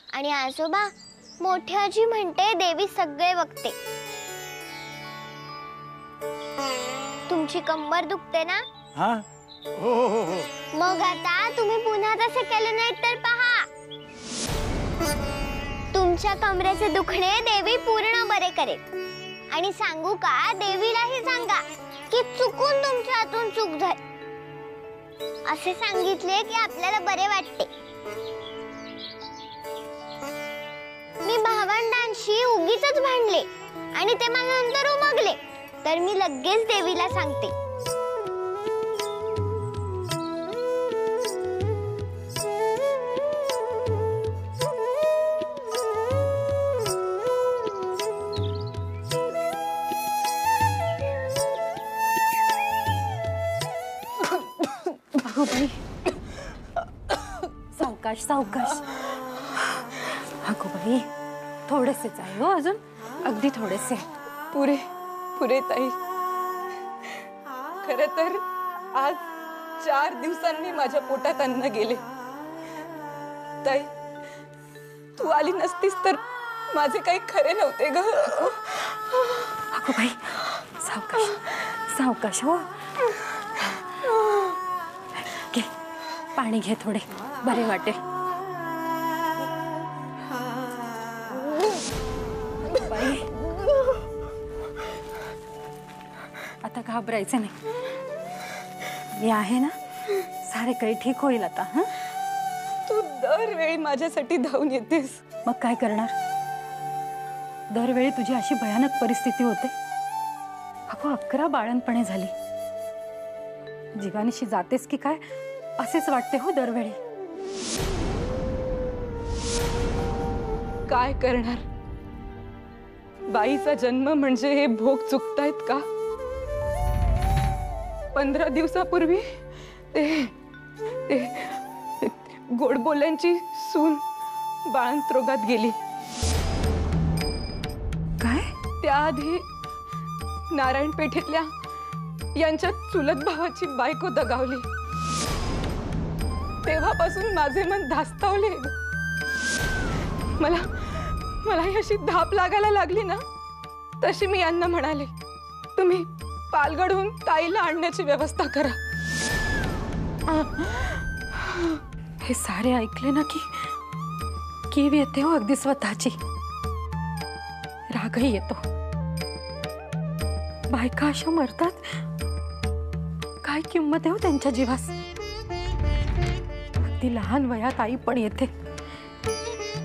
आणि आजोबा, मोठी आजी म्हणते देवी सगळे बघते. तुमची कंबर दुखते ना? हा, हो हो हो हो. मग आता तुम्ही पुन्हा तसे केले नाही तर पहा, तुमच्या कमरेचे दुखणे देवी पूर्ण बरे करेल. आणि सांगू का, देवीलाही सांगा की चुकून तुमच्या हातून चूक झाली असे सांगितले की आपल्याला बरे वाटते. मी भावंडांशी उगीचच भांडले आणि ते मला नंतर उमगले तर मी लगेच देवीला सांगते. बाई, सावकाश सावकाश. अगो बाई, थोडेसेच आहे हो अजून, अगदी थोडेसे. पुरे पुरे ताई. खरं तर आज 4 दिवसांनी माझ्या पोटात अन्न गेले. ताई, तू आली नसतीस तर माझे काही खरे नव्हते ग. अगो बाई, सावकाश सावकाश. हो, घे पाणी, घे थोडे, बरे वाटेल. बाई, आता घाबरायचं नाही, मी आहे ना, सारे काही ठीक होईल आता. हा, तू दरवेळी माझ्यासाठी धावून येतेस. मग काय करणार, दरवेळी तुझी अशी भयानक परिस्थिती होते. अगो 11 बाळंतपणे झाली, जीवानीशी जातेस की काय असेच वाटते हो दरवेळी. काय करणार, बाईचा जन्म म्हणजे हे भोग चुकतायत का? 15 दिवसापूर्वी ते गोडबोल्यांची सून बाळंतरोगात गेली. काय? त्याआधी नारायण पेठेतल्या यांच्या चुलत भावाची बायको दगावली. तेव्हापासून माझे मन धास्तावले. मला अशी धाप लागायला लागली ना, तशी मी यांना म्हणाले, तुम्ही पालगडहून ताईला आणण्याची व्यवस्था करा. हे सारे ऐकले ना की कीव येते हो अगदी स्वतःची. रागही येतो. बायका अशा मरतात, काय किंमत आहे हो त्यांच्या जीवास. अगदी लहान वयात आई पण येते,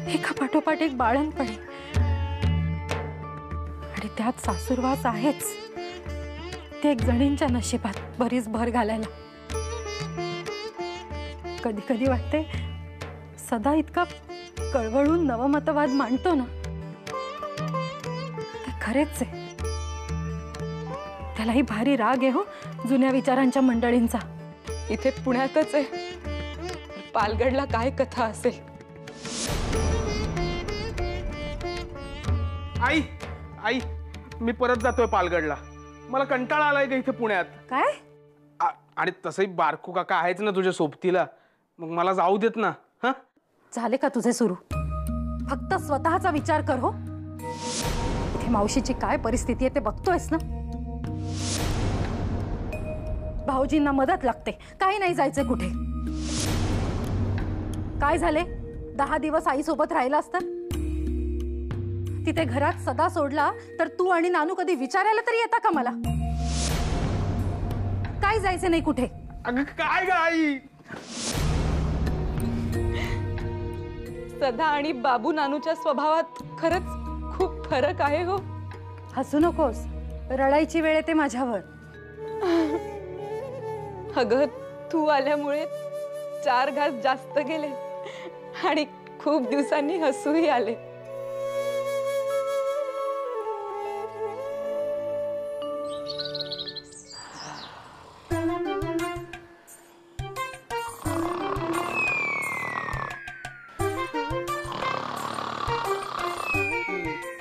एका पाठोपाठ एक बाळंतपणे, आणि त्यात सासूरवास आहेच. ते एक जणींच्या नशिबात बरीच भर घालायला. कधी कधी वाटते सदा इतका कळवळून नवमतवाद मांडतो ना, ते खरेच आहे. त्यालाही भारी राग आहे हो जुन्या विचारांच्या मंडळींचा. इथे पुण्यातच आहे, पालगडला काय कथा असेल. आई आई, मी परत जातोय पालगडला. मला कंटाळा आलाय ग इथे पुण्यात. काय? आणि तसंही बारकू काका आहेच ना तुझ्या सोबतीला, मग मला जाऊ देत ना. हा, झाले का तुझे सुरू? फक्त स्वतःचा विचार कर हो. इथे मावशीची काय परिस्थिती आहे ते बघतोयस ना. भाऊजींना मदत लागते, काही नाही जायचं कुठे. काय झाले, 10 दिवस आई सोबत राहिला असता. तिथे घरात सदा सोडला तर तू आणि नानू कधी विचारायला तरी येता का मला? काय जायचं नाही कुठे. अगं काय ग आई, सदा आणि बाबू नानूच्या स्वभावात खरंच खूप फरक आहे हो. हसू नकोस, रडायची वेळ येते माझ्यावर. अगं, तू आल्यामुळे 4 घास जास्त गेले आणि खूप दिवसांनी हसूही आले.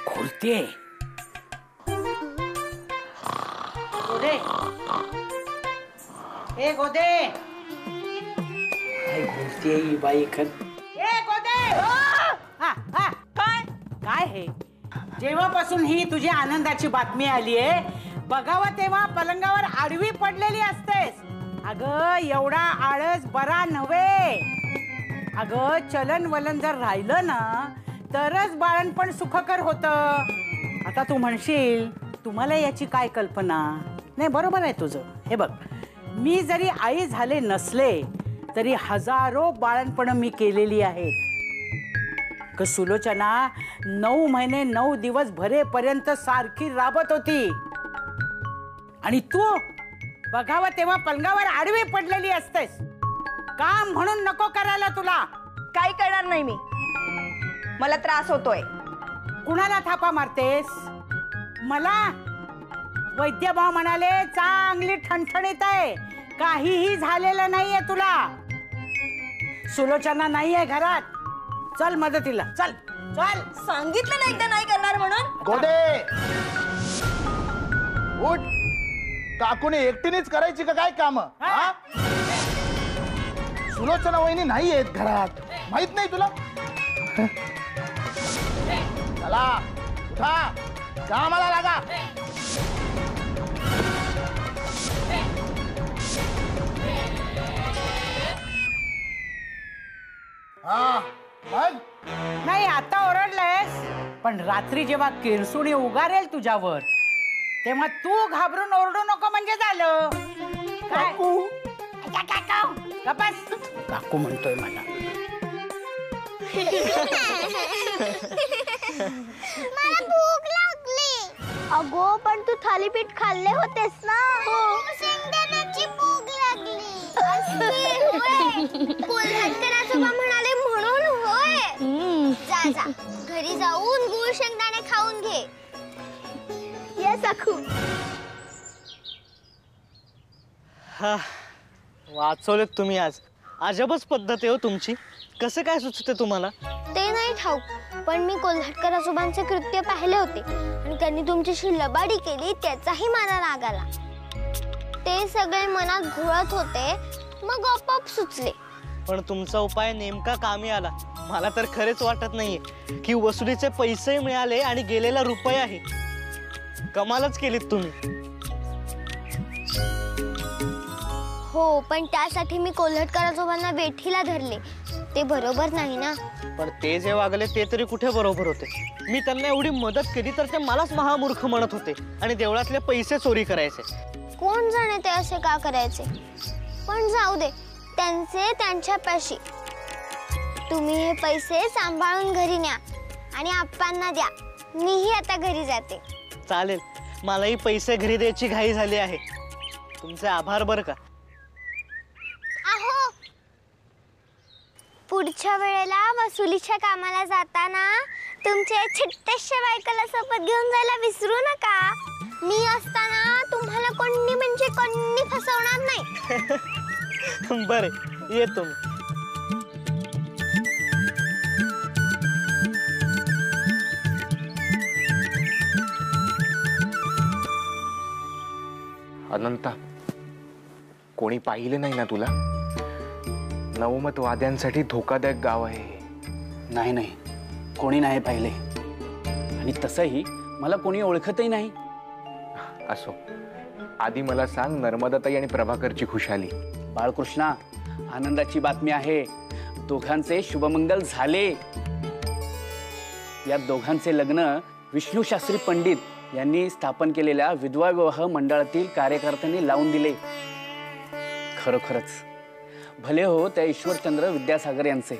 घुरते गोदे, ए गोदे, काय घुरते ही बाई खर. ए गोदे, हा काय हे? जेव्हापासून ही तुझी आनंदाची बातमी आली आहे बघावं तेव्हा पलंगावर आडवी पडलेली असतेस. अगं एवढा आळस बरा नव्हे. अगं चलन वलन जर राहिलं ना तरच बाळणपण सुखकर होतं. आता तू म्हणशील तुम्हाला याची काय कल्पना नाही. बरोबर आहे तुझं. हे बघ, मी जरी आई झाले नसले तरी हजारो बाळणपण मी केलेली आहेत. सुलोचना 9 महिने 9 दिवस भरेपर्यंत सारखी राबत होती आणि तू बघावं तेव्हा पलंगावर आडवी पडलेली असतेस. काम म्हणून नको करायला तुला. काय करणार नाही मी. मला त्रास होतोय. कुणाला थापा मारतेस? मला वैद्यभाव म्हणाले चांगली ठणठणीत आहे, काहीही झालेलं नाहीये तुला. सुलोचना नाहीये घरात. चल मदतीला चल चल. सांगितलं नाही एकदा नाही करणार म्हणून. गोदे उठ. काकूने एकटीनेच करायची का काय काम? सुलोचना वहिनी नाही आहेत घरात, माहित नाही तुला? चला उठा, कामाला लागा. हा मग नाही आता ओरडलंयस, पण रात्री जेव्हा किरसुणी उगारेल तुझ्यावर तेव्हा तू घाबरून ओरडू नको म्हणजे झालं. काकू काकू म्हणतोय मला. मला भूक लागली. अगो पण तू थालीपीठ खाल्ले होतेस ना. शेंगदाण्याची भूक लागली. कोल्हाटकर आजोबा म्हणाले म्हणून होय. जा जा घरी जाऊन गुळ शेंगदाणे खाऊन घे. ये सखू. हा वाचवलेत तुम्ही आज. अजबच पद्धत आहे हो तुमची. कसं काय सुचते तुम्हाला? ते नाही ठाऊक, पण मी कोल्हाटकर आजोबांचे कृत्य पाहिले होते आणि त्यांनी तुमच्याशी लबाडी केली त्याचाही मला राग आला. ते सगळे मनात घोळत होते, मग आपोआप सुचले. पण तुमचा उपाय नेमका कामी आला. मला तर खरेच वाटत नाहीये की वसुलीचे पैसे मिळाले आणि गेलेला रुपयाही. कमालच केलीत तुम्ही. हो, पण त्यासाठी मी कोल्हटकर आजोबांना वेठीला धरले. ते बरोबर नाही ना. पण ते जे वागले ते तरी कुठे बरोबर होते? मी त्यांना एवढी मदत केली तर ते मलाच महामूर्ख म्हणत होते आणि देवळातले पैसे चोरी करायचे. कोण जाणे ते असे का करायचे. पण जाऊ दे, त्यांचे त्यांच्यापाशी. तुम्ही हे पैसे सांभाळून घरी न्या आणि आप्पांना द्या. मीही आता घरी जाते. चालेल, मलाही पैसे घरी द्यायची घाई झाली आहे. तुमचे आभार बरं का. अहो, पुढच्या वेळेला वसुलीच्या कामाला जाताना तुमच्या छोट्याशा बायकोला सोबत घेऊन जायला विसरू नका. मी असताना तुम्हाला कोणी म्हणजे कोणी फसवणार नाही. बरे येतो मी. अनंता, कोणी पाहिले नाही ना तुला? नवमतवाद्यांसाठी धोकादायक गाव आहे. नाही नाही, कोणी नाही पाहिले आणि तसंही मला कोणी ओळखतही नाही. असो, आधी मला सांग नर्मदाताई आणि प्रभाकरची खुशाली. बाळकृष्णा, आनंदाची बातमी आहे. दोघांचे शुभमंगल झाले. या दोघांचे लग्न विष्णू शास्त्री पंडित यांनी स्थापन केलेल्या विधवा विवाह मंडळातील कार्यकर्त्यांनी लावून दिले. खरोखरच भले हो त्या ईश्वरचंद्र विद्यासागर यांचे,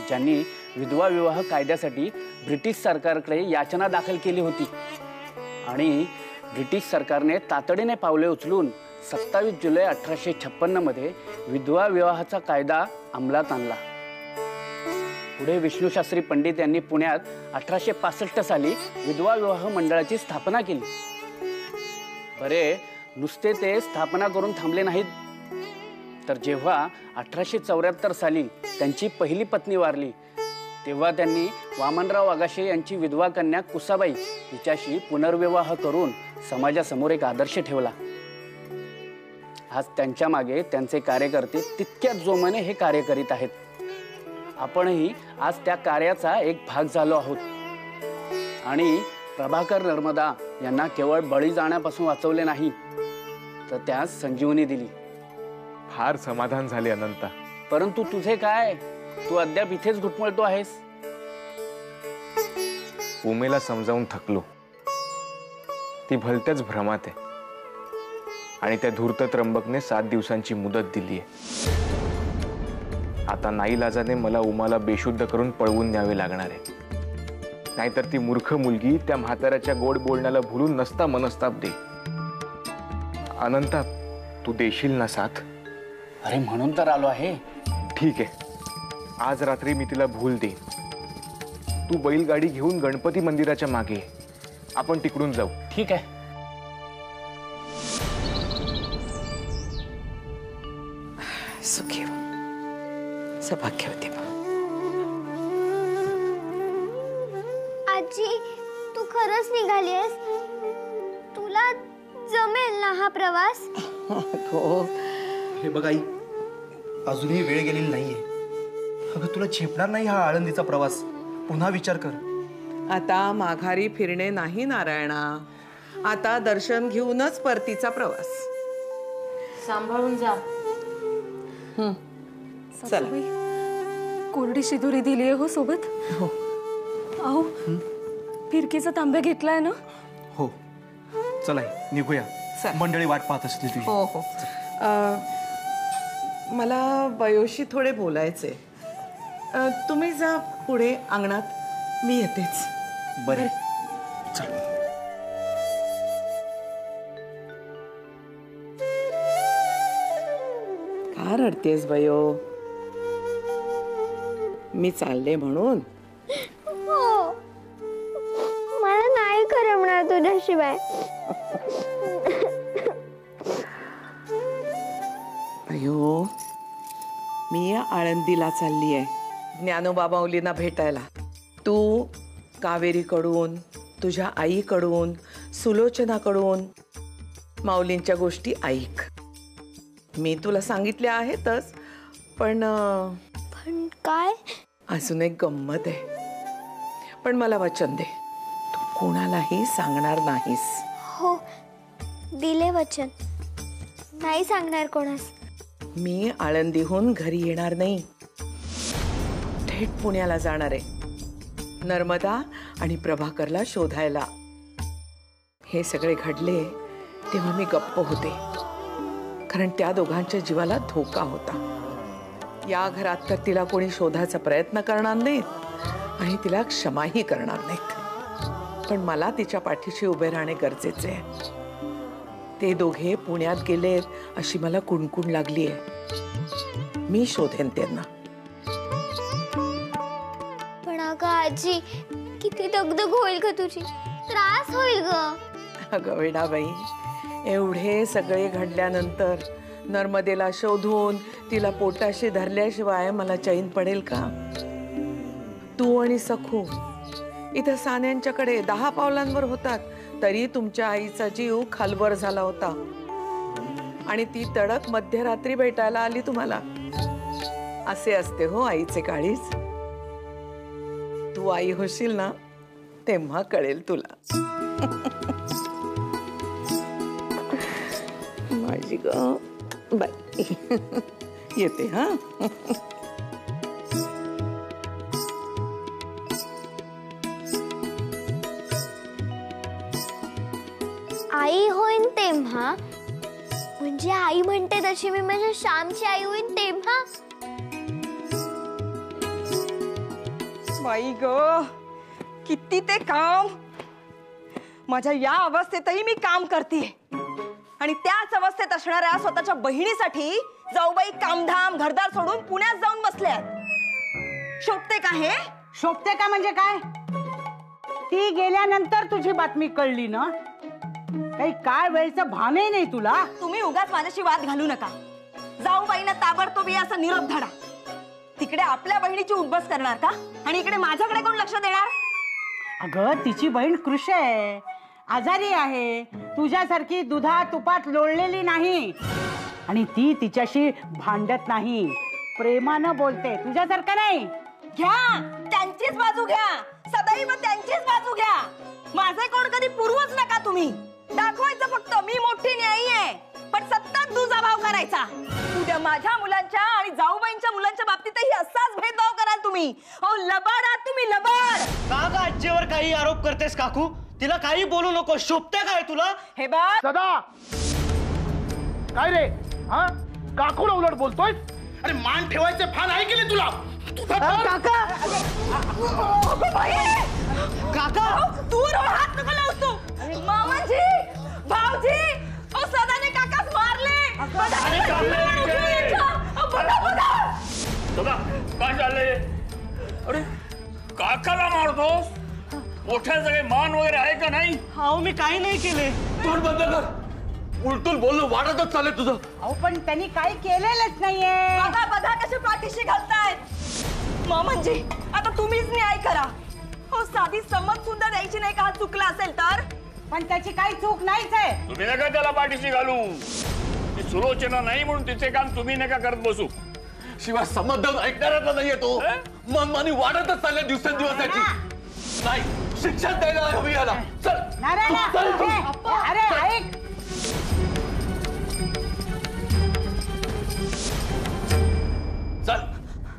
ज्यांनी विधवा विवाह कायद्यासाठी ब्रिटिश सरकारकडे याचना दाखल केली होती आणि ब्रिटिश सरकारने तातडीने पावले उचलून 27 जुलै 1856 मध्ये विधवा विवाहाचा कायदा अंमलात आणला. पुढे विष्णू शास्त्री पंडित यांनी पुण्यात 1865 साली विधवा विवाह मंडळाची स्थापना केली. बरे, नुसते ते स्थापना करून थांबले नाहीत, तर जेव्हा 1874 साली त्यांची पहिली पत्नी वारली तेव्हा त्यांनी वामनराव आगाशे यांची विधवा कन्या कुसाबाई हिच्याशी पुनर्विवाह करून समाजासमोर एक आदर्श ठेवला. आज त्यांच्या मागे त्यांचे कार्यकर्ते तितक्याच जोमाने हे कार्य करीत आहेत. आपणही आज त्या कार्याचा एक भाग झालो आहोत. आणि प्रभाकर नर्मदा यांना केवळ बळी जाण्यापासून वाचवले नाही, तर त्यास संजीवनी दिली. फार समाधान झाले अनंता. परंतु तुझे काय, तू अद्याप इथेच घुटमळतो आहेस. उमेला समजावून थकलो. ती भलत्याच भ्रमात आहे आणि त्या धूर्त त्र्यंबकने 7 दिवसांची मुदत दिली आहे. आता नाईलाजाने मला उमाला बेशुद्ध करून पळवून न्यावे लागणार आहे. नाहीतर ती मूर्ख मुलगी त्या म्हाताऱ्याच्या गोड बोलण्याला भुलून नसता मनस्ताप दे. अनंता, तू देशील ना साथ? अरे म्हणून तर आलो आहे. ठीक आहे, आज रात्री मी तिला भूल देईन. तू बैलगाडी घेऊन गणपती मंदिराच्या मागे, आपण तिकडून जाऊ. ठीक आहे. सुखी हो, सौभाग्यवती हो. आजी, तू खरंच निघालीस? तुला जमेल ना हा प्रवास? हो. हे बघ आई, अजूनही वेळ गेलेली नाहीये. अगं तुला झेपणार नाही हा आळंदीचा प्रवास. पुन्हा विचार कर. आता माघारी फिरणे नाही नारायणा. आता दर्शन घेऊनच परतीचा प्रवास. सांभाळून जा. चला. कोरडी शिदुरी दिली हो सोबत? हो. अहो, फिरकीचा तांब्या घेतलाय ना? हो. चला निघूया, मंडळी वाट पाहत असतील तुझी. हो हो. मला बयोशी थोडे बोलायचे. तुम्ही जा पुढे अंगणात, मी येतेच. बरे. चल. का रडतेस बयो? मी चालले म्हणून? हो, मला नाही करमणार तुझ्याशिवाय. अयो, मी आळंदीला चालली आहे ज्ञानोबा माऊलींना भेटायला. तू कावेरीकडून, तुझ्या आईकडून, सुलोचनाकडून माऊलींच्या गोष्टी ऐक. मी तुला सांगितल्या आहेतच, पण काय? अजून एक गंमत आहे. पण मला वचन दे, तू कोणालाही सांगणार नाहीस. हो, दिले वचन. नाही सांगणार कोणास. मी आळंदीहून घरी येणार नाही, थेट पुण्याला जाणार आहे नर्मदा आणि प्रभाकरला शोधायला. हे सगळे घडले तेव्हा मी गप्प होते, कारण त्या दोघांच्या जीवाला धोका होता. या घरात तर तिला कोणी शोधायचा प्रयत्न करणार नाहीत आणि तिला क्षमाही करणार नाहीत. पण मला तिच्या पाठीशी उभे राहणे गरजेचे आहे. ते दोघे पुण्यात गेलेत अशी मला कुणकुण लागली आहे. मी शोधेन त्यांना. पण अगं आजी, किती दगदग होईल ग तुझी, त्रास होईल ग. अगं वेडाबाई, एवढे सगळे घडल्यानंतर नर्मदेला शोधून तिला पोटाशी धरल्याशिवाय मला चैन पडेल का? तू आणि सखू इथं सान्यांच्याकडे 10 पावलांवर होतात, तरी तुमच्या आईचा जीव खालवर झाला होता आणि ती तडक मध्यरात्री भेटायला आली तुम्हाला. असे असते हो आईचे काळीज. तू आई होशील ना तेव्हा कळेल तुला. माझी ग बाई. येते हा. आई होईन तेव्हा, म्हणजे आई म्हणते तशी मी माझ्या श्यामची आई होईन तेव्हा. बाई ग, किती ते काम. माझ्या या अवस्थेतही मी काम करते आणि त्याच अवस्थेत असणाऱ्या स्वतःच्या बहिणीसाठी जाऊबाई कामधाम घरदार सोडून पुण्यात जाऊन बसल्यात. शोभते का हे? शोभते का म्हणजे काय? ती गेल्यानंतर तुझी बातमी कळली ना. काही काय वेळचं भानही नाही तुला. तुम्ही उगाच माझ्याशी वाद घालू नका. जाऊबाईंना ताबडतोब असा निरोप धडा. तिकडे आपल्या बहिणीची उद्बस करणार का आणि इकडे माझ्याकडे कोण लक्ष देणार? अगं तिची बहीण कृष आहे, आजारी आहे, तुझ्यासारखी दुधा तुपात लोळलेली नाही आणि ती तिच्याशी भांडत नाही, प्रेमानं बोलते, तुझ्यासारखं नाही. घ्या त्यांचीच बाजू घ्या. सदैव जाऊबाई मग त्यांचीच बाजू घ्या. माझे कोण कधी पुरवूच नका तुम्ही. दाखवायचं फक्त मी मोठी न्यायी आहे, पण सतत दुजाभाव करायचा. उद्या माझ्या मुलांच्या आणि जाऊबाईंच्या मुलांच्या बाबतीतही असाच भेदभाव कराल तुम्ही. अहो लबाड आहात तुम्ही, लबाड. का ग आजीवर काही आरोप करतेस काकू? तिला काही बोलू नको. शोभते काय तुला? हे बघ सदा काय रे, हा काकूला उलट बोलतोय? अरे मान ठेवायचे भान आहे की नाही तुला? काका काका दूर हो, हात नको लावूस तू. मामाजी, भाऊजी, ओ सदाने काकाच मारले. काय चाललंय? अरे काकाला मारतोस? मोठ्या सगळे मान वगैरे आहे का नाही? अहो मी काही नाही केले. तोंड बंद कर. उलटून बोलणं वाढतच चाललंय तुझं. अहो पण त्यांनी काही केलेलंच नाहीये. बघा बघा कसे पाठीशी घालतायत. मामांजी आता तुम्हीच न्याय करा. हो साधी समज सुद्धा द्यायची नाही का हा चुकला असेल तर? पण त्याची काही चूक नाहीच आहे. तुम्ही नका त्याला पाठीशी घालू. ती सुलोचना नाही म्हणून तिचे काम तुम्ही नका करत बसू. शिवाय समजदार ऐकणाऱ्याचा नाहीये तो. मनमानी वाढतच चालल्या दिवसेंदिवस त्याची. नाही शिक्षा द्यायला हवी याला. चल अरे ऐक. चल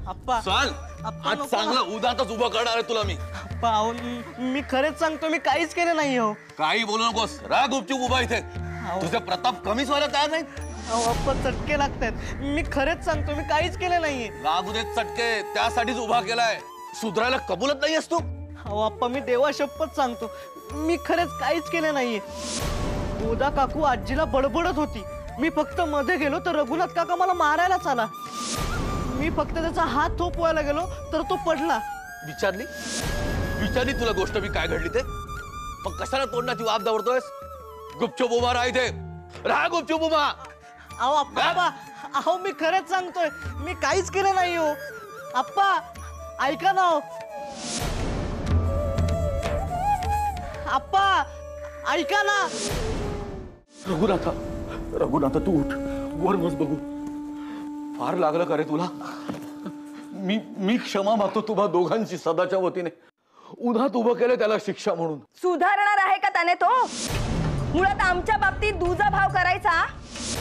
अप्पा चल. आज चांगला उदातच उभा करणार आहे तुला मी. अप्पा अहो मी खरंच सांगतो मी काहीच केलं नाही. हो काही बोलू नकोस. राग गुपचूप उभा इथे. तुझा प्रताप कमीच व्हायला तयार नाही. अहो अप्पा चटके लागतात. मी खरंच सांगतो मी काहीच केलं नाहीये. लागू देत चटके. त्यासाठीच उभा केलाय. सुधरायला कबूलत नाहीयेस तू? अहो अप्पा मी देवा शपथ सांगतो मी खरंच काहीच केलं नाहीये. गोदा काकू आजीला बडबडत होती. मी फक्त मध्ये गेलो तर रघुनाथ काका मला मारायलाच आला. मी फक्त त्याचा हात थोपवायला गेलो तर तो पडला. विचारली तुला गोष्ट मी काय घडली ते? मग कशाला तोंडाची वाप दावरतोयस? गुपचूप उभा राहा इथे. राहा गुपचूप उभा. अहो अप्पा अहो मी खरंच सांगतोय मी काहीच केलं नाही. हो अप्पा ऐका ना. अप्पा ऐका ना. रघुनाथा तू उठ. वर बस बघू. फार लागलं का रे तुला? मी क्षमा मागतो तुम्हा दोघांची सदाच्या वतीने. उन्हात उभं केलं त्याला शिक्षा म्हणून. सुधारणार आहे का त्याने तो? मुळात आमच्या बाबतीत दुजा भाव करायचा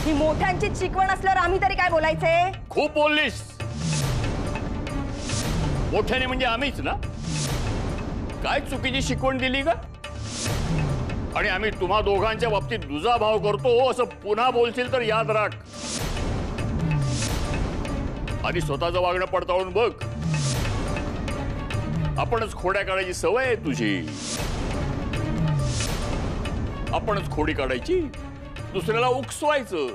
ही मोठ्यांची शिकवण असल्यावर आम्ही तरी काय बोलायचे? खूप बोललीस. मोठ्याने म्हणजे आम्हीच ना. काय चुकीची शिकवण दिली का? आणि आम्ही तुम्हा दोघांच्या बाबतीत दुजा भाव करतो असं पुन्हा बोलशील तर याद राख. आधी स्वतःचं वागणं पडताळून बघ. आपणच खोड्या काढायची सवय आहे तुझी. आपणच खोडी काढायची, दुसऱ्याला उकसवायचं.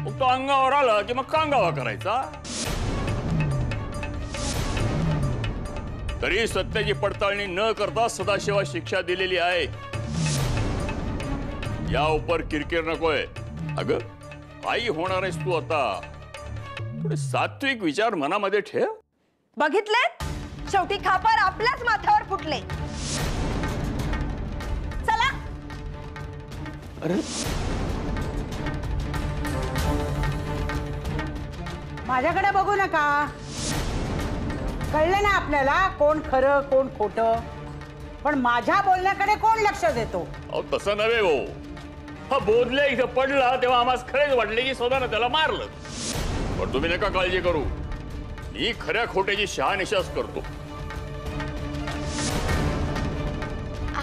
मग तो अंगावर आला की मग कांगावा करायचा. तरी सत्याची पडताळणी न करता सदाशिवा शिक्षा दिलेली आहे. या उपर किरकिर नकोय. अगं आई होणार आहेस तू आता. थोडे सात्विक विचार मनामध्ये ठेव. बघितले शेवटी खापर आपल्याच माथ्यावर फुटले. चला. अरे माझ्याकडे बघू नका. कळलं ना आपल्याला कोण खरं कोण खोटं. पण माझ्या बोलण्याकडे कोण लक्ष देतो? अहो तसं नव्हे हो. हा बोधले इथं पडला तेव्हा आम्हाला खरेच वाटले की स्वतःनं त्याला मारलं. पण तुम्ही नका काळजी करू. मी खऱ्या खोट्याची शहानिशाच करतो.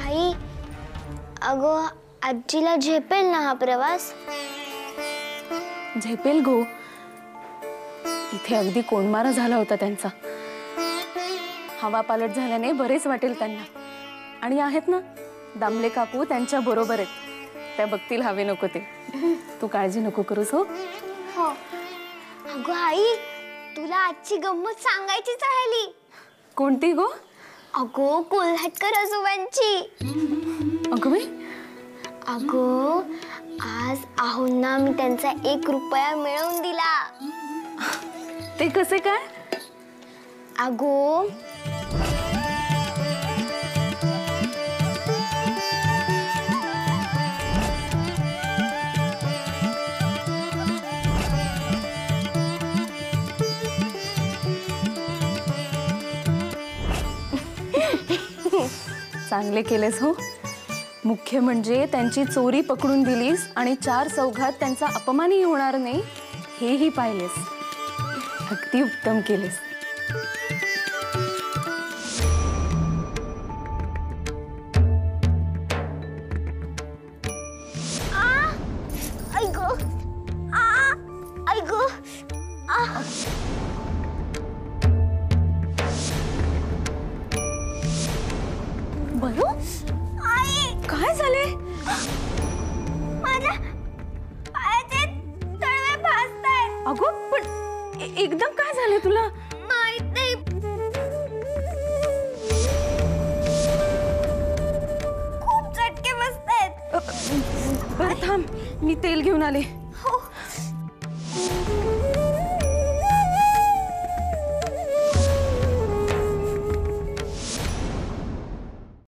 आई अगं आजीला झेपेल ना हा प्रवास? झेपेल गो. इथे अगदी कोंडमारा झाला होता त्यांचा. हवा पालट झाल्याने बरेच वाटेल त्यांना. आणि आहेत ना दामले काकू त्यांच्या बरोबर आहेत. त्या बघतील हवे नको ते. तू काळजी नको करूस. हो हो. अगं आई तुला आजची गंमत सांगायचीच राहिली. कोणती गो? अगो कोल्हाटकर आजोबांची. अगं बाई. अगो आज आहोंना मी त्यांचा 1 रुपया मिळवून दिला. ते कसे काय? अगो चांगले केलेस हो. मुख्य म्हणजे त्यांची चोरी पकडून दिलीस आणि 4 चौघात त्यांचा अपमानही होणार नाही हेही पाहिलेस. अगदी उत्तम केलेस. बरो काय झाले? माझ्या पायाचे तळवे भाजतायत. अगं पण एकदम काय झालं तुला? माहित नाही. खूप चटके बसतायत. बरं थांब, मी तेल घेऊन आले.